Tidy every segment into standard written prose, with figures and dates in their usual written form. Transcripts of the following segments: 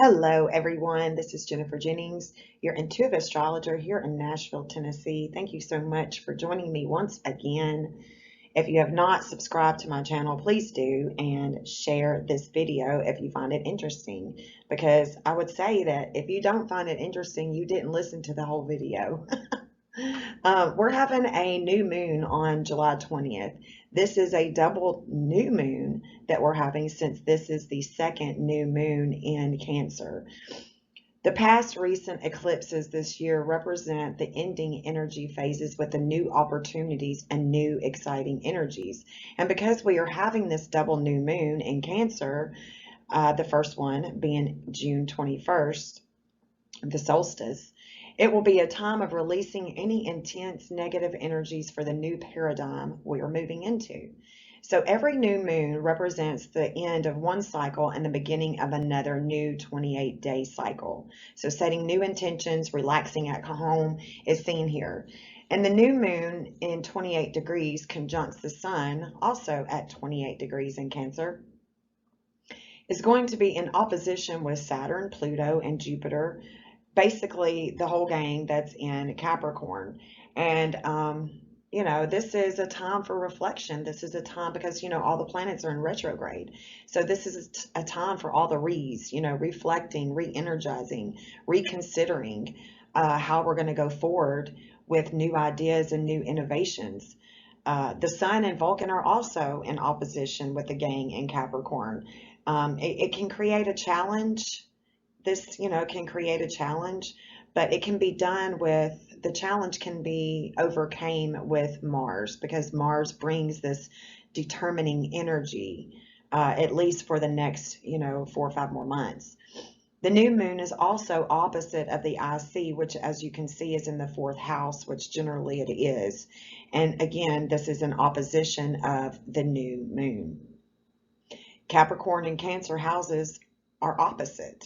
Hello, everyone. This is Jennifer Jennings, your intuitive astrologer here in Nashville, Tennessee. Thank you so much for joining me once again. If you have not subscribed to my channel, please do and share this video if you find it interesting, because I would say that if you don't find it interesting, you didn't listen to the whole video. We're having a new moon on July 20th. This is a double new moon that we're having since this is the second new moon in Cancer. The past recent eclipses this year represent the ending energy phases with the new opportunities and new exciting energies. And because we are having this double new moon in Cancer, the first one being June 21st, the solstice, it will be a time of releasing any intense negative energies for the new paradigm we are moving into. So every new moon represents the end of one cycle and the beginning of another new 28-day cycle. So setting new intentions, relaxing at home is seen here. And the new moon in 28 degrees conjuncts the sun, also at 28 degrees in Cancer, is going to be in opposition with Saturn, Pluto, and Jupiter, basically the whole gang that's in Capricorn. And this is a time for reflection. This is a time because all the planets are in retrograde, so this is a time for all the reflecting, re-energizing, reconsidering how we're going to go forward with new ideas and new innovations. The Sun and Vulcan are also in opposition with the gang in Capricorn. It can create a challenge. This, can create a challenge, but it can be done with, the challenge can be overcame with Mars, because Mars brings this determining energy, at least for the next, 4 or 5 more months. The new moon is also opposite of the IC, which, as you can see, is in the 4th house, which generally it is. And again, this is an opposition of the new moon. Capricorn and Cancer houses are opposite,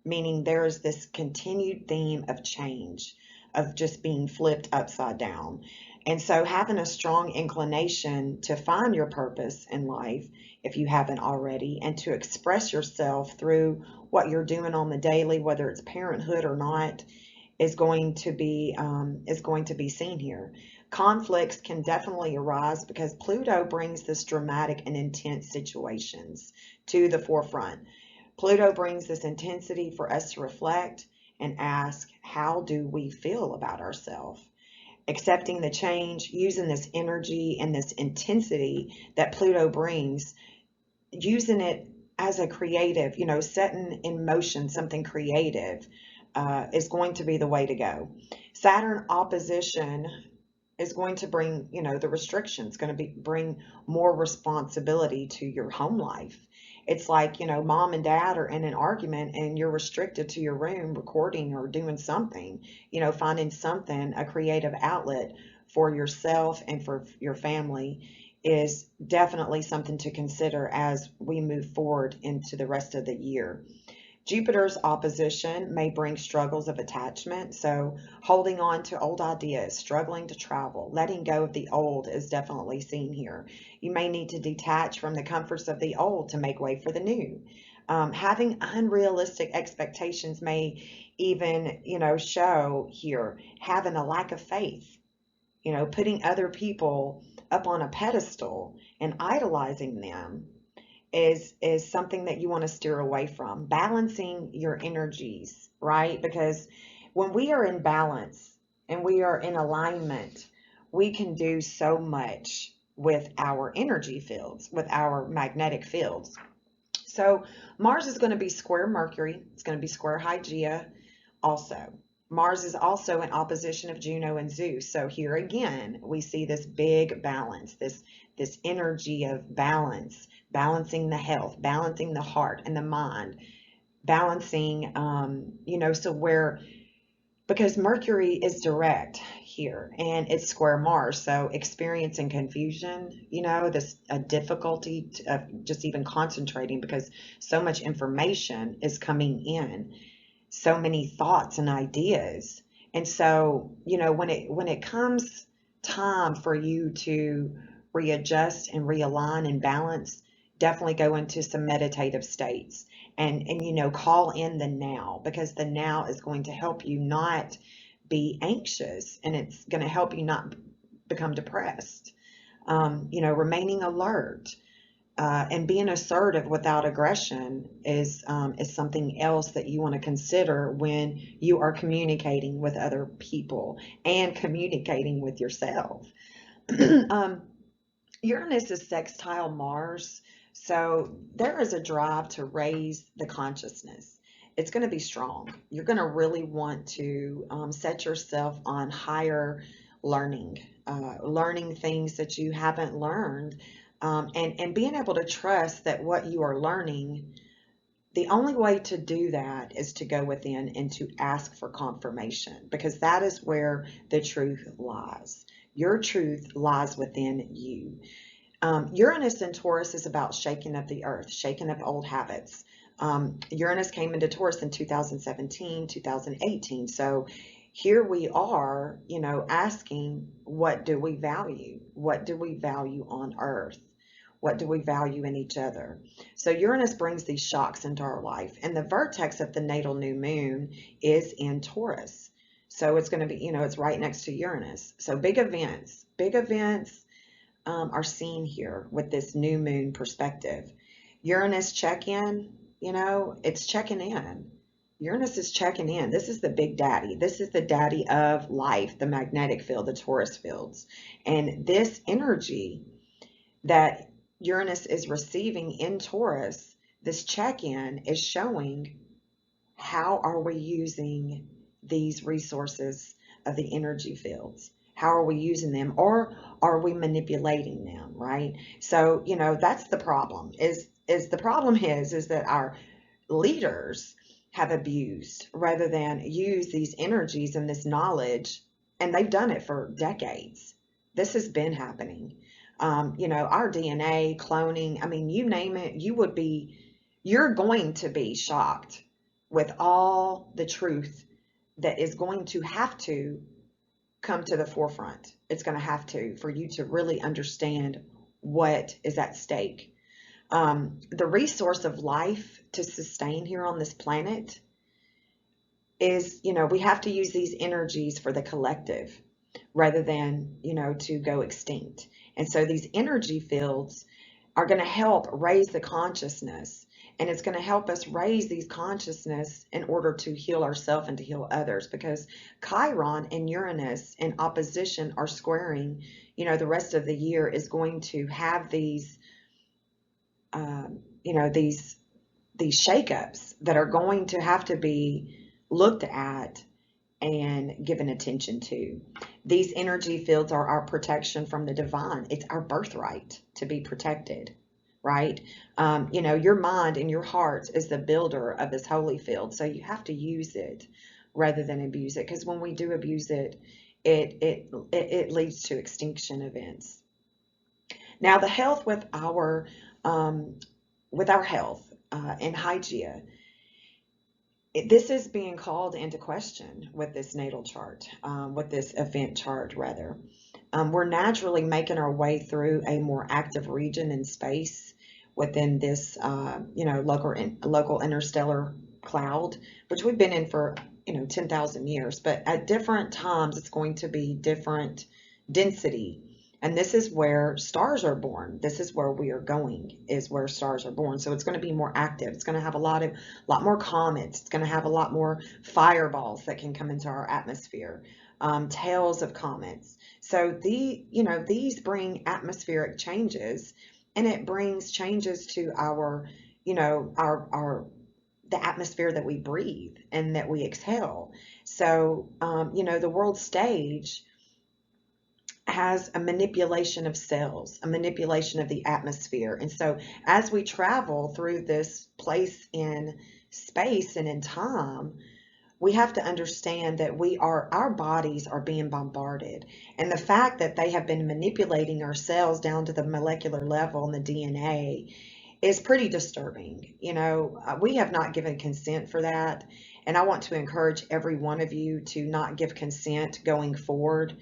meaning there is this continued theme of change, of just being flipped upside down. And so having a strong inclination to find your purpose in life, if you haven't already, and to express yourself through what you're doing on the daily, whether it's parenthood or not, is going to be seen here. Conflicts can definitely arise because Pluto brings this dramatic and intense situations to the forefront. Pluto brings this intensity for us to reflect and ask, how do we feel about ourselves? Accepting the change, using this energy and this intensity that Pluto brings, using it as a creative, setting in motion something creative is going to be the way to go. Saturn opposition is going to bring, the restrictions, going to bring more responsibility to your home life. It's like, mom and dad are in an argument and you're restricted to your room recording or doing something, finding something, a creative outlet for yourself and for your family is definitely something to consider as we move forward into the rest of the year. Jupiter's opposition may bring struggles of attachment, so holding on to old ideas, struggling to travel, letting go of the old is definitely seen here. You may need to detach from the comforts of the old to make way for the new. Having unrealistic expectations may even, show here. Having a lack of faith, putting other people up on a pedestal and idolizing them is something that you want to steer away from. Balancing your energies, right? Because when we are in balance and we are in alignment, we can do so much with our energy fields, with our magnetic fields. So Mars is going to be square Mercury. It's going to be square Hygeia also. Mars is also in opposition of Juno and Zeus. So here again, we see this big balance, this energy of balance, balancing the health, balancing the heart and the mind, balancing, because Mercury is direct here and it's square Mars. So experiencing confusion, this a difficulty of just even concentrating because so much information is coming in, so many thoughts and ideas. And so, when it comes time for you to readjust and realign and balance, definitely go into some meditative states and you know, call in the now, because the now is going to help you not be anxious, and it's going to help you not become depressed. You know, remaining alert, and being assertive without aggression is something else that you want to consider when you are communicating with other people and communicating with yourself. um, Uranus is sextile Mars, so there is a drive to raise the consciousness. It's going to be strong. You're going to really want to set yourself on higher learning, learning things that you haven't learned, and being able to trust that what you are learning, the only way to do that is to go within and to ask for confirmation, because that is where the truth lies. Your truth lies within you. Uranus in Taurus is about shaking up the earth, shaking up old habits. Uranus came into Taurus in 2017, 2018. So here we are, you know, asking, what do we value? What do we value on earth? What do we value in each other? So Uranus brings these shocks into our life, and the vertex of the natal new moon is in Taurus. So it's going to be, you know, it's right next to Uranus. So big events are seen here with this new moon perspective. Uranus check-in, you know, it's checking in. Uranus is checking in. This is the big daddy. This is the daddy of life, the magnetic field, the Taurus fields. And this energy that Uranus is receiving in Taurus, this check-in is showing, how are we using these resources of the energy fields? How are we using them, or are we manipulating them, right? So, you know, that's the problem. Is that our leaders have abused rather than use these energies and this knowledge, and they've done it for decades. This has been happening. You know, our DNA, cloning, I mean, you name it, you're going to be shocked with all the truth that is going to have to come to the forefront. It's going to have to, for you to really understand what is at stake. The resource of life to sustain here on this planet is, you know, we have to use these energies for the collective rather than, you know, to go extinct. And so these energy fields are going to help raise the consciousness, and it's going to help us raise these consciousness in order to heal ourselves and to heal others, because Chiron and Uranus in opposition are squaring, you know, the rest of the year is going to have these, you know, these shakeups that are going to have to be looked at and given attention to. These energy fields are our protection from the divine. It's our birthright to be protected, right? You know, your mind and your heart is the builder of this holy field, so you have to use it rather than abuse it, because when we do abuse it, it leads to extinction events. Now, the health with our health and hygiene, this is being called into question with this natal chart, with this event chart rather. We're naturally making our way through a more active region in space within this, you know, local interstellar cloud, which we've been in for, you know, 10,000 years. But at different times, it's going to be different density. And this is where stars are born. This is where we are going, is where stars are born. So it's going to be more active. It's going to have a lot more comets. It's going to have a lot more fireballs that can come into our atmosphere, tails of comets. So these bring atmospheric changes, and it brings changes to our, you know, the atmosphere that we breathe and that we exhale. So, you know, the world stage has a manipulation of cells, a manipulation of the atmosphere. And so as we travel through this place in space and in time, we have to understand that our bodies are being bombarded. And the fact that they have been manipulating our cells down to the molecular level in the DNA is pretty disturbing. You know, we have not given consent for that. And I want to encourage every one of you to not give consent going forward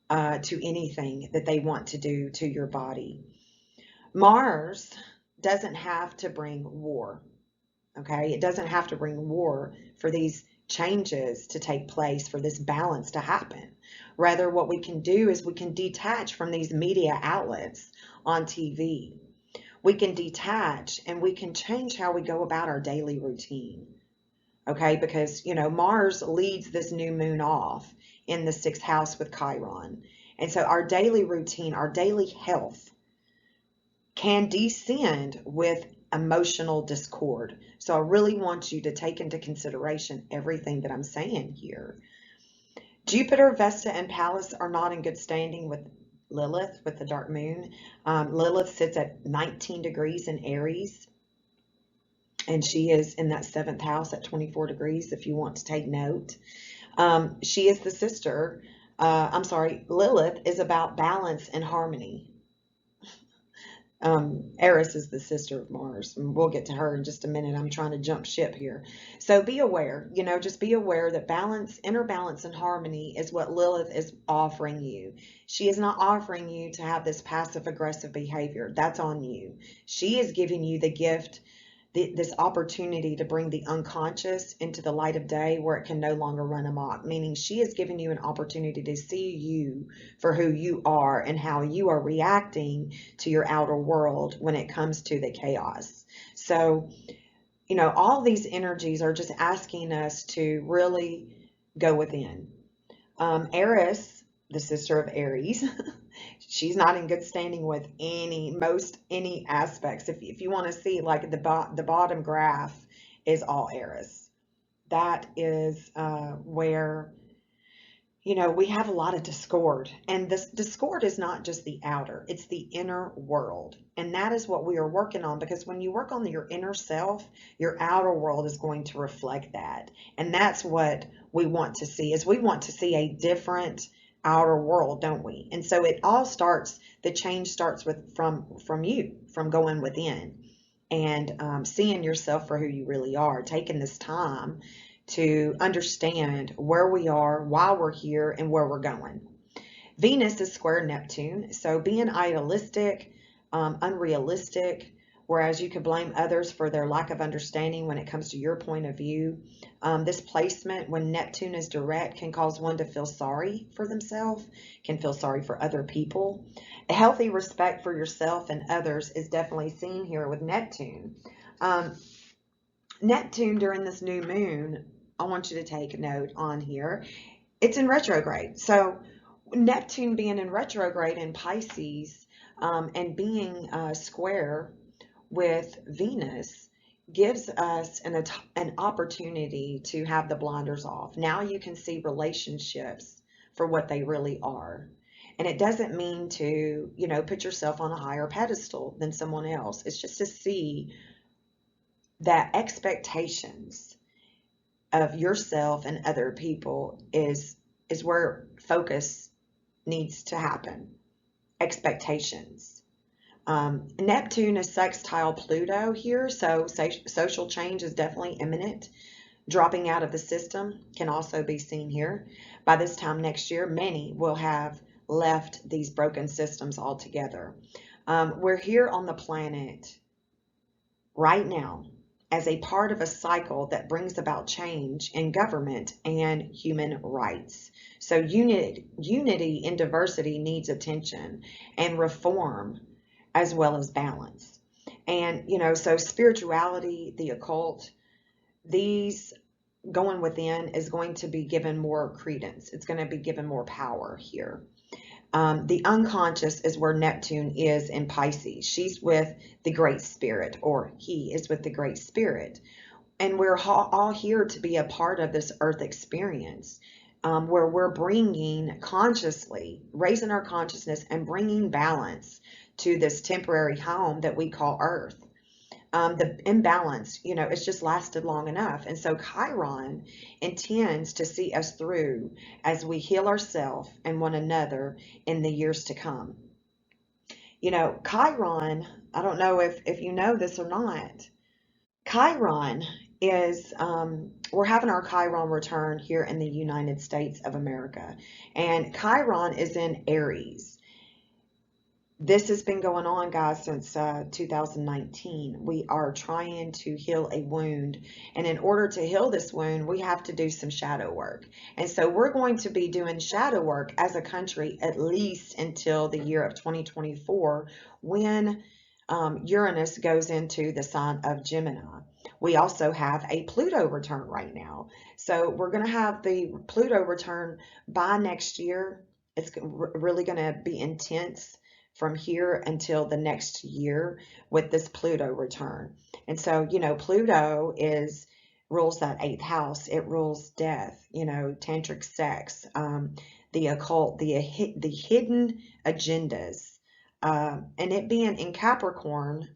to anything that they want to do to your body. Mars doesn't have to bring war. Okay, it doesn't have to bring war for these changes to take place, for this balance to happen. Rather, what we can do is we can detach from these media outlets on TV. We can detach and we can change how we go about our daily routine. Okay, because Mars leads this new moon off in the sixth house with Chiron. And so our daily routine, our daily health can descend with emotional discord. So I really want you to take into consideration everything that I'm saying here. Jupiter, Vesta, and Pallas are not in good standing with Lilith, with the dark moon. Lilith sits at 19 degrees in Aries, and she is in that seventh house at 24 degrees, if you want to take note. She is the sister. Lilith is about balance and harmony. Eris is the sister of Mars, and we'll get to her in just a minute. I'm trying to jump ship here. So be aware, just be aware that balance, inner balance and harmony is what Lilith is offering you. She is not offering you to have this passive aggressive behavior. That's on you. She is giving you the gift, this opportunity to bring the unconscious into the light of day where it can no longer run amok, meaning she is giving you an opportunity to see you for who you are and how you are reacting to your outer world when it comes to the chaos. So, all these energies are just asking us to really go within. Eris, the sister of Aries, she's not in good standing with any aspects. If you want to see, like, the bottom graph is all Eris. That is where we have a lot of discord, and this discord is not just the outer, it's the inner world, and that is what we are working on, because when you work on your inner self, your outer world is going to reflect that. And that's what we want to see, is we want to see a different outer world, don't we? And so it all starts, the change starts from you, from going within and seeing yourself for who you really are, taking this time to understand where we are, why we're here, and where we're going. Venus is square Neptune, so being idealistic, unrealistic, whereas you could blame others for their lack of understanding when it comes to your point of view. This placement, when Neptune is direct, can cause one to feel sorry for themselves, can feel sorry for other people. A healthy respect for yourself and others is definitely seen here with Neptune. Neptune during this new moon, I want you to take a note on here, it's in retrograde. So Neptune being in retrograde in Pisces and being square with Venus gives us an opportunity to have the blinders off. Now you can see relationships for what they really are. And it doesn't mean to, put yourself on a higher pedestal than someone else. It's just to see that expectations of yourself and other people is where focus needs to happen. Expectations. Neptune is sextile Pluto here, so social change is definitely imminent. Dropping out of the system can also be seen here. By this time next year, many will have left these broken systems altogether. We're here on the planet right now as a part of a cycle that brings about change in government and human rights. So unity in diversity needs attention and reform as well as balance. And, so spirituality, the occult, these going within is going to be given more credence. It's going to be given more power here. The unconscious is where Neptune is in Pisces. She's with the Great Spirit, or he is with the Great Spirit. And we're all here to be a part of this earth experience, where we're bringing consciously, raising our consciousness and bringing balance to this temporary home that we call Earth. The imbalance, it's just lasted long enough. And so Chiron intends to see us through as we heal ourselves and one another in the years to come. Chiron, I don't know if you know this or not. Chiron is, we're having our Chiron return here in the United States of America. And Chiron is in Aries. This has been going on, guys, since 2019. We are trying to heal a wound. And in order to heal this wound, we have to do some shadow work. And so we're going to be doing shadow work as a country at least until the year of 2024, when Uranus goes into the sign of Gemini. We also have a Pluto return right now. So we're going to have the Pluto return by next year. It's really going to be intense from here until the next year with this Pluto return. And so, Pluto rules that eighth house. It rules death, tantric sex, the occult, the hidden agendas. And it being in Capricorn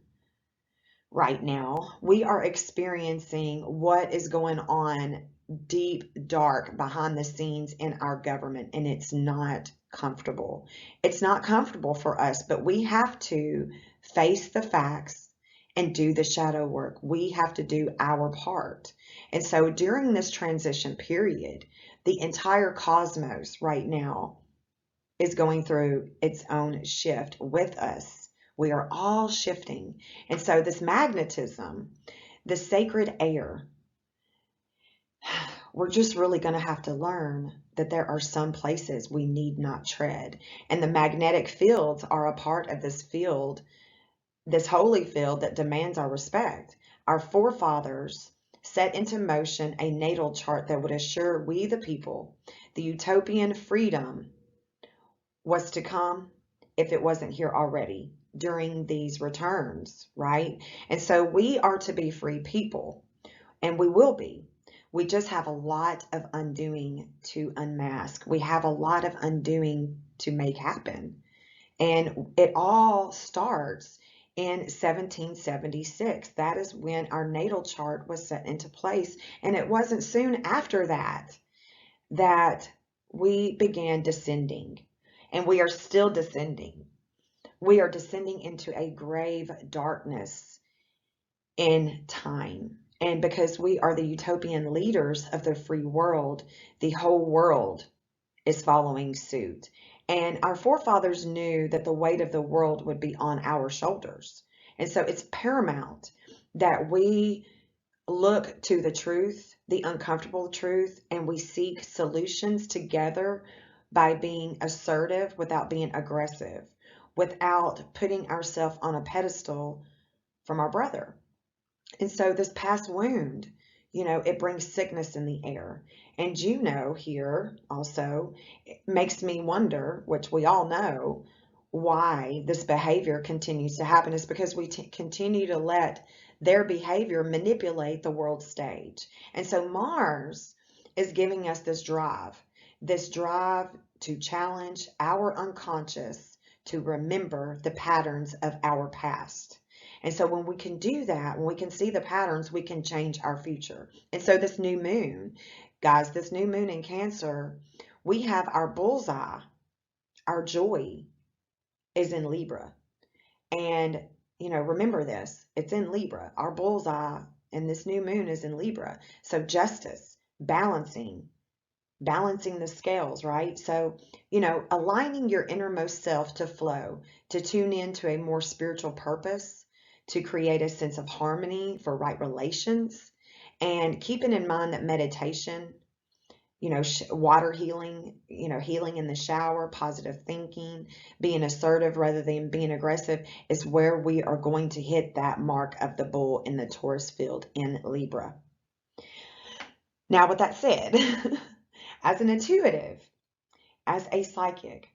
right now, we are experiencing what is going on deep, dark behind the scenes in our government, and it's not comfortable. It's not comfortable for us, but we have to face the facts and do the shadow work. We have to do our part. And so during this transition period, the entire cosmos right now is going through its own shift with us. We are all shifting. And so this magnetism, the sacred air, we're just really going to have to learn that there are some places we need not tread. And the magnetic fields are a part of this field, this holy field that demands our respect. Our forefathers set into motion a natal chart that would assure we, the people, the utopian freedom was to come if it wasn't here already during these returns, right? And so we are to be free people, and we will be. We just have a lot of undoing to unmask. We have a lot of undoing to make happen. And it all starts in 1776. That is when our natal chart was set into place. And it wasn't soon after that that we began descending. And we are still descending. We are descending into a grave darkness in time. And because we are the utopian leaders of the free world, the whole world is following suit. And our forefathers knew that the weight of the world would be on our shoulders. And so it's paramount that we look to the truth, the uncomfortable truth, and we seek solutions together by being assertive without being aggressive, without putting ourselves on a pedestal from our brother. And so this past wound, it brings sickness in the air. And Juno here also makes me wonder, which we all know, why this behavior continues to happen is because we continue to let their behavior manipulate the world stage. And so Mars is giving us this drive to challenge our unconscious, to remember the patterns of our past. And so when we can do that, when we can see the patterns, we can change our future. And so this new moon, guys, this new moon in Cancer, we have our bullseye, our joy is in Libra. And, remember this, it's in Libra. Our bullseye and this new moon is in Libra. So justice, balancing the scales, right? So, aligning your innermost self to flow, to tune into a more spiritual purpose, to create a sense of harmony for right relations, and keeping in mind that meditation, water healing, healing in the shower, positive thinking, being assertive rather than being aggressive is where we are going to hit that mark of the bull in the Taurus field in Libra. Now, with that said, as an intuitive, as a psychic,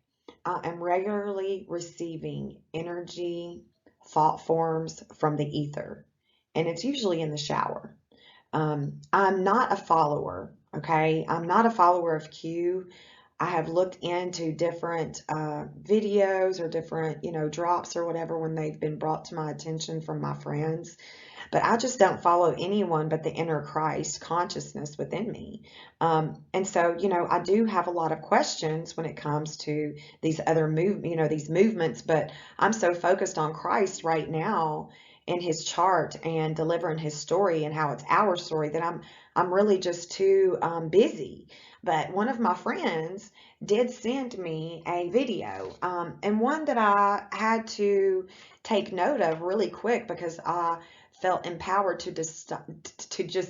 I am regularly receiving energy, thought forms from the ether, and it's usually in the shower. I'm not a follower, okay? I'm not a follower of Q. I have looked into different videos or different, drops or whatever when they've been brought to my attention from my friends. But I just don't follow anyone but the inner Christ consciousness within me. And so, I do have a lot of questions when it comes to these other these movements, but I'm so focused on Christ right now in his chart and delivering his story and how it's our story that I'm really just too busy. But one of my friends did send me a video, and one that I had to take note of really quick because I felt empowered to just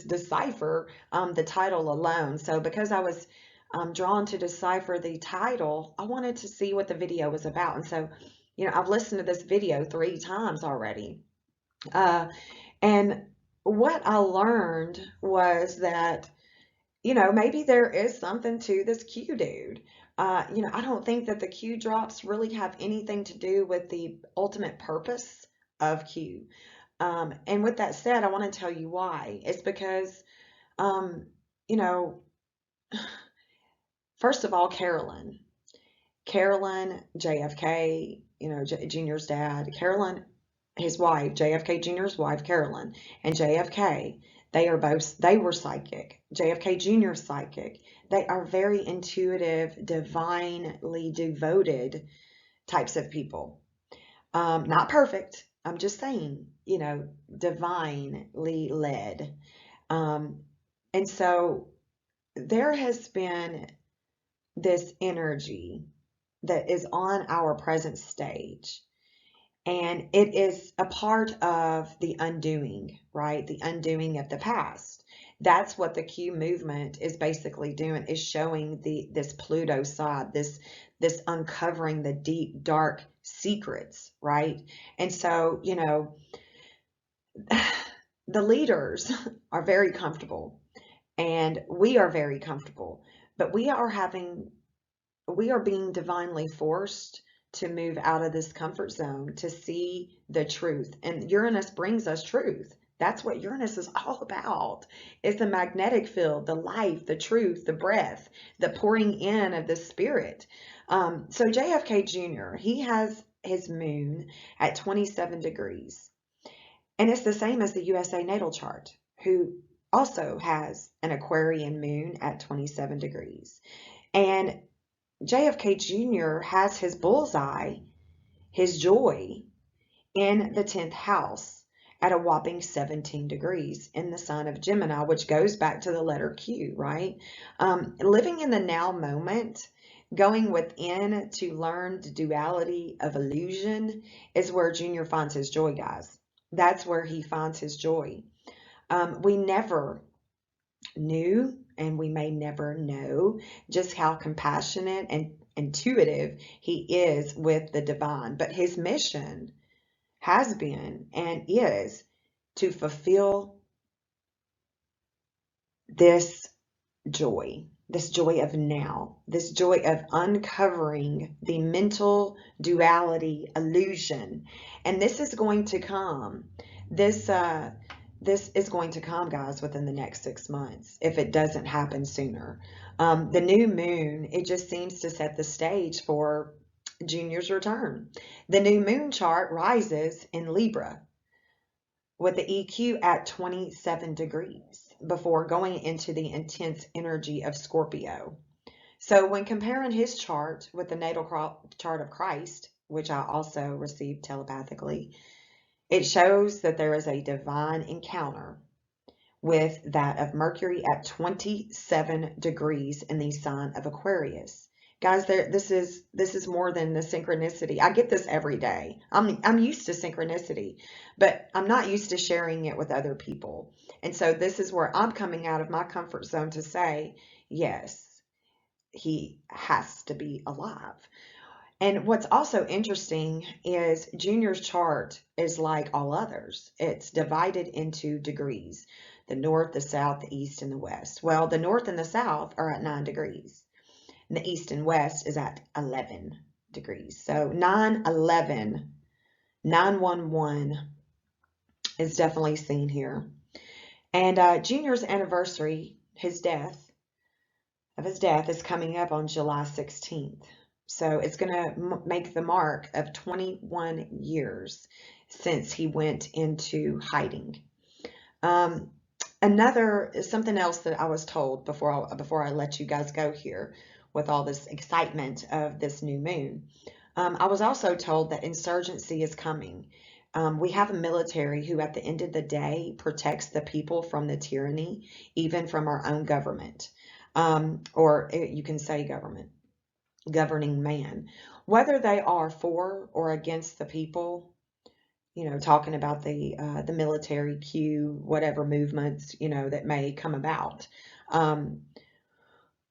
decipher the title alone. So because I was drawn to decipher the title, I wanted to see what the video was about. And so, I've listened to this video 3 times already. And what I learned was that, maybe there is something to this Q dude. I don't think that the Q drops really have anything to do with the ultimate purpose of Q. And with that said, I want to tell you why. It's because, you know, first of all, Carolyn, JFK, Junior's dad, Carolyn, his wife, JFK Jr.'s wife, Carolyn, and JFK, they were psychic. JFK Jr.'s psychic. They are very intuitive, divinely devoted types of people. Not perfect. I'm just saying, divinely led. And so there has been this energy that is on our present stage. And it is a part of the undoing, right? The undoing of the past. That's what the Q movement is basically doing, is showing this Pluto side, this uncovering the deep, dark secrets, right? And so, the leaders are very comfortable and we are very comfortable, but we are being divinely forced to move out of this comfort zone to see the truth. And Uranus brings us truth. That's what Uranus is all about. It's the magnetic field, the life, the truth, the breath, the pouring in of the spirit. So JFK Jr., he has his moon at 27 degrees. And it's the same as the USA natal chart, who also has an Aquarian moon at 27 degrees. And JFK Jr. has his bullseye, his joy, in the 10th house at a whopping 17 degrees in the sign of Gemini, which goes back to the letter Q, right? Living in the now moment, going within to learn the duality of illusion is where Junior finds his joy, guys. That's where he finds his joy. We never knew, and we may never know, just how compassionate and intuitive he is with the divine. But his mission has been and is to fulfill this joy of now, this joy of uncovering the mental duality illusion. And this is going to come. This is going to come, guys, within the next 6 months, if it doesn't happen sooner. The new moon, it just seems to set the stage for Junior's return. The new moon chart rises in Libra with the EQ at 27 degrees before going into the intense energy of Scorpio. So when comparing his chart with the natal chart of Christ, which I also received telepathically, it shows that there is a divine encounter with that of Mercury at 27 degrees in the sign of Aquarius. Guys, this is more than the synchronicity. I get this every day. I'm used to synchronicity, but I'm not used to sharing it with other people. And so this is where I'm coming out of my comfort zone to say, yes, he has to be alive. And what's also interesting is Junior's chart is like all others. It's divided into degrees: the north, the south, the east, and the west. Well, the north and the south are at 9 degrees. And the east and west is at 11 degrees. So 911 is definitely seen here. And Junior's anniversary, his death is coming up on July 16th. So it's going to make the mark of 21 years since he went into hiding. Something else that I was told before I let you guys go here with all this excitement of this new moon. I was also told that insurgency is coming. We have a military who at the end of the day protects the people from the tyranny, even from our own government, or you can say government, governing man. Whether they are for or against the people, talking about the military Q, whatever movements, that may come about.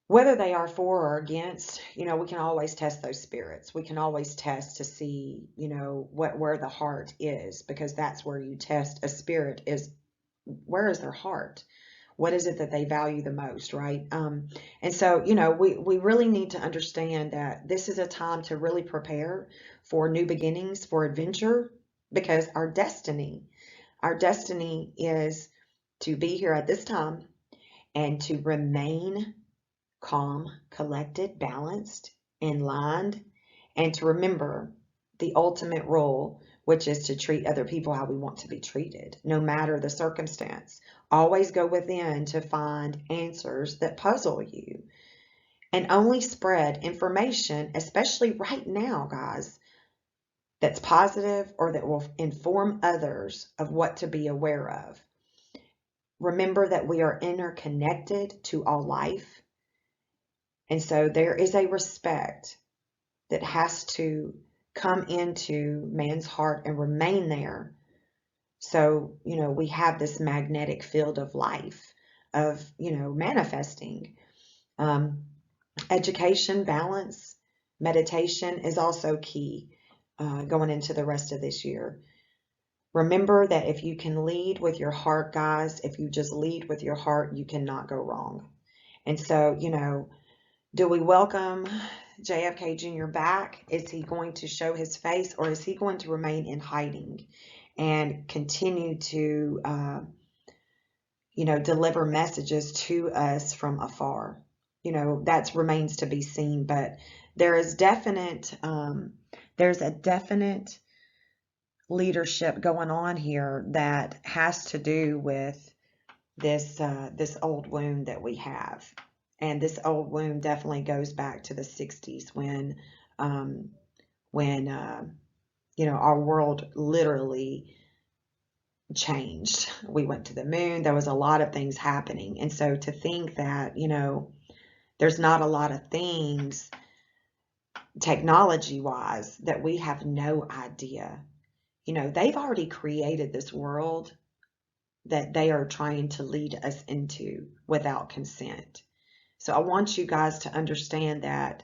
Whether they are for or against, we can always test those spirits. We can always test to see, where the heart is, because that's where you test a spirit is, where is their heart? What is it that they value the most, right? And so, we really need to understand that this is a time to really prepare for new beginnings, for adventure, because our destiny is to be here at this time and to remain calm, collected, balanced, in line, and to remember the ultimate role, which is to treat other people how we want to be treated, no matter the circumstance. Always go within to find answers that puzzle you, and only spread information, especially right now, guys, that's positive or that will inform others of what to be aware of. Remember that we are interconnected to all life. And so there is a respect that has to come into man's heart and remain there. So, we have this magnetic field of life, of, manifesting. Education, balance, meditation is also key going into the rest of this year. Remember that if you can lead with your heart, guys, if you just lead with your heart, you cannot go wrong. And so, do we welcome JFK Jr. back? Is he going to show his face, or is he going to remain in hiding and continue to, deliver messages to us from afar? That remains to be seen, but there's a definite leadership going on here that has to do with this old wound that we have. And this old wound definitely goes back to the 60s when our world literally changed. We went to the moon. There was a lot of things happening. And so to think that, there's not a lot of things technology-wise that we have no idea. They've already created this world that they are trying to lead us into without consent. So I want you guys to understand that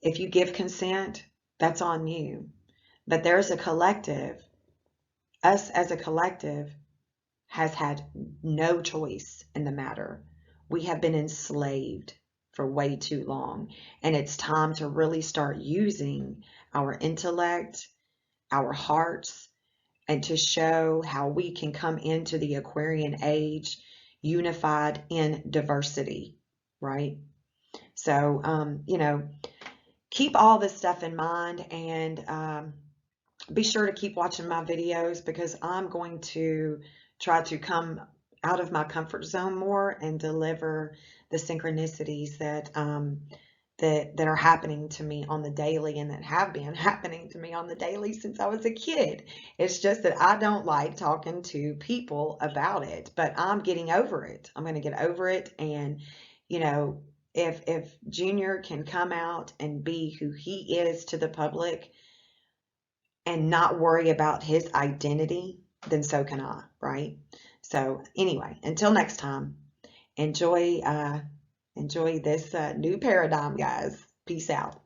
if you give consent, that's on you. But there's a collective. Us as a collective has had no choice in the matter. We have been enslaved for way too long. And it's time to really start using our intellect, our hearts, and to show how we can come into the Aquarian age unified in diversity, right? So, keep all this stuff in mind, and be sure to keep watching my videos, because I'm going to try to come out of my comfort zone more and deliver the synchronicities that are happening to me on the daily, and that have been happening to me on the daily since I was a kid. It's just that I don't like talking to people about it, but I'm getting over it. I'm going to get over it. And, if Junior can come out and be who he is to the public and not worry about his identity, then so can I, right? So anyway, until next time, enjoy this new paradigm, guys. Peace out.